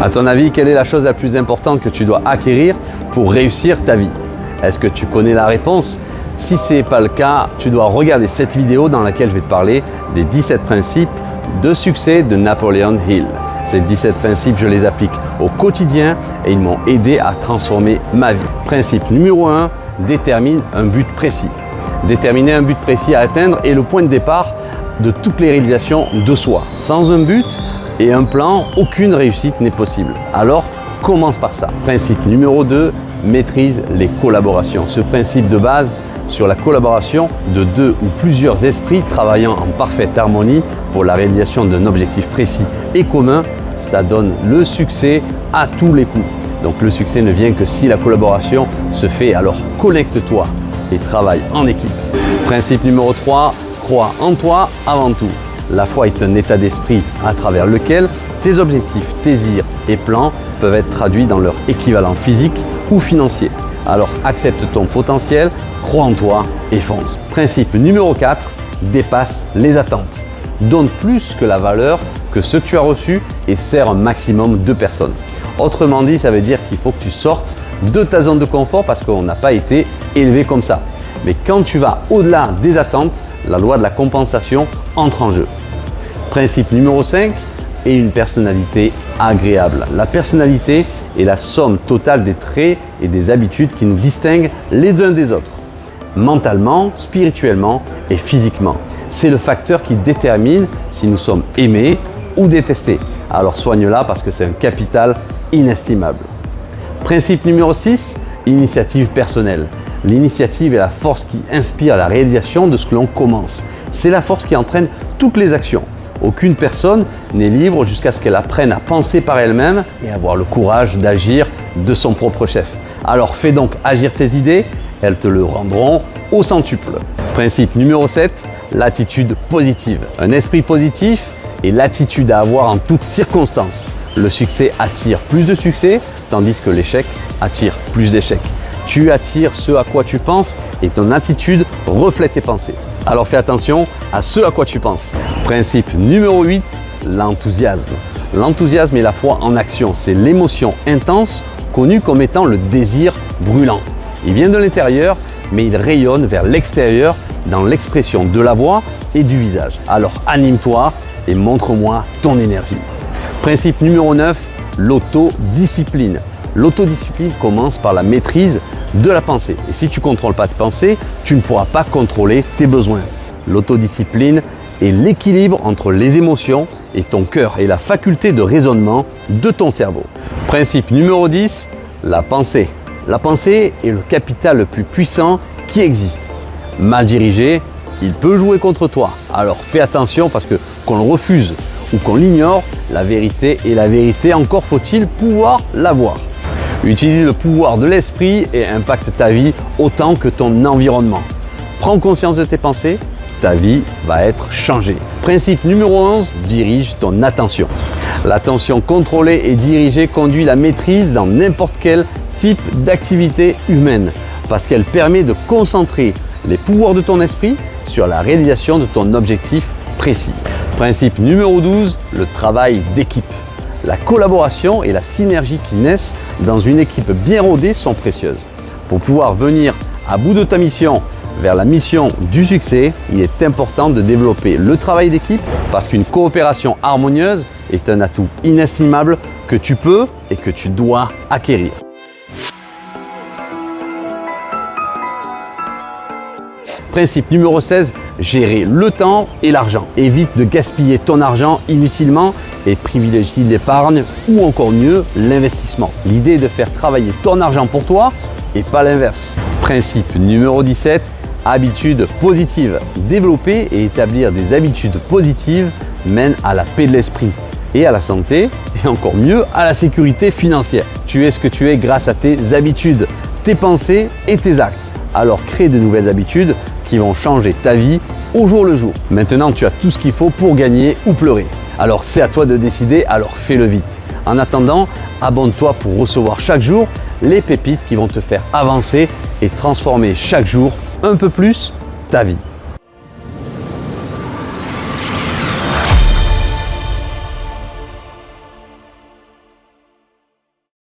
À ton avis, quelle est la chose la plus importante que tu dois acquérir pour réussir ta vie? Est-ce que tu connais la réponse? Si ce n'est pas le cas, tu dois regarder cette vidéo dans laquelle je vais te parler des 17 principes de succès de Napoleon Hill. Ces 17 principes, je les applique au quotidien et ils m'ont aidé à transformer ma vie. Principe numéro 1, détermine un but précis. Déterminer un but précis à atteindre est le point de départ de toutes les réalisations de soi. Sans un but et un plan, aucune réussite n'est possible. Alors, commence par ça. Principe numéro 2, maîtrise les collaborations. Ce principe de base sur la collaboration de deux ou plusieurs esprits travaillant en parfaite harmonie pour la réalisation d'un objectif précis et commun, ça donne le succès à tous les coups. Donc le succès ne vient que si la collaboration se fait, alors connecte-toi et travaille en équipe. Principe numéro 3, crois en toi avant tout. La foi est un état d'esprit à travers lequel tes objectifs, tes désirs et plans peuvent être traduits dans leur équivalent physique ou financier. Alors accepte ton potentiel, crois en toi et fonce. Principe numéro 4, dépasse les attentes. Donne plus que la valeur que ce que tu as reçu et sers un maximum de personnes. Autrement dit, ça veut dire qu'il faut que tu sortes de ta zone de confort parce qu'on n'a pas été élevé comme ça. Mais quand tu vas au-delà des attentes, la loi de la compensation entre en jeu. Principe numéro 5, et une personnalité agréable. La personnalité est la somme totale des traits et des habitudes qui nous distinguent les uns des autres, mentalement, spirituellement et physiquement. C'est le facteur qui détermine si nous sommes aimés ou détestés. Alors soigne-la parce que c'est un capital inestimable. Principe numéro 6, initiative personnelle. L'initiative est la force qui inspire la réalisation de ce que l'on commence. C'est la force qui entraîne toutes les actions. Aucune personne n'est libre jusqu'à ce qu'elle apprenne à penser par elle-même et avoir le courage d'agir de son propre chef. Alors fais donc agir tes idées, elles te le rendront au centuple. Principe numéro 7, l'attitude positive. Un esprit positif est l'attitude à avoir en toutes circonstances. Le succès attire plus de succès, tandis que l'échec attire plus d'échecs. Tu attires ce à quoi tu penses et ton attitude reflète tes pensées. Alors fais attention à ce à quoi tu penses. Principe numéro 8, l'enthousiasme. L'enthousiasme est la foi en action. C'est l'émotion intense connue comme étant le désir brûlant. Il vient de l'intérieur, mais il rayonne vers l'extérieur dans l'expression de la voix et du visage. Alors anime-toi et montre-moi ton énergie. Principe numéro 9, l'autodiscipline. L'autodiscipline commence par la maîtrise de la pensée. Et si tu ne contrôles pas tes pensées, tu ne pourras pas contrôler tes besoins. L'autodiscipline est l'équilibre entre les émotions et ton cœur et la faculté de raisonnement de ton cerveau. Principe numéro 10, la pensée. La pensée est le capital le plus puissant qui existe. Mal dirigé, il peut jouer contre toi. Alors fais attention parce que qu'on le refuse ou qu'on l'ignore, la vérité est la vérité, encore faut-il pouvoir la voir. Utilise le pouvoir de l'esprit et impacte ta vie autant que ton environnement. Prends conscience de tes pensées, ta vie va être changée. Principe numéro 11, dirige ton attention. L'attention contrôlée et dirigée conduit la maîtrise dans n'importe quel type d'activité humaine parce qu'elle permet de concentrer les pouvoirs de ton esprit sur la réalisation de ton objectif précis. Principe numéro 12, le travail d'équipe. La collaboration et la synergie qui naissent dans une équipe bien rodée sont précieuses. Pour pouvoir venir à bout de ta mission vers la mission du succès, il est important de développer le travail d'équipe parce qu'une coopération harmonieuse est un atout inestimable que tu peux et que tu dois acquérir. Principe numéro 16, gérer le temps et l'argent. Évite de gaspiller ton argent inutilement et privilégie l'épargne ou encore mieux l'investissement. L'idée est de faire travailler ton argent pour toi et pas l'inverse. Principe numéro 17, habitudes positives. Développer et établir des habitudes positives mène à la paix de l'esprit et à la santé et encore mieux à la sécurité financière. Tu es ce que tu es grâce à tes habitudes, tes pensées et tes actes. Alors crée de nouvelles habitudes qui vont changer ta vie au jour le jour. Maintenant, tu as tout ce qu'il faut pour gagner ou pleurer. Alors c'est à toi de décider, alors fais-le vite. En attendant, abonne-toi pour recevoir chaque jour les pépites qui vont te faire avancer et transformer chaque jour un peu plus ta vie.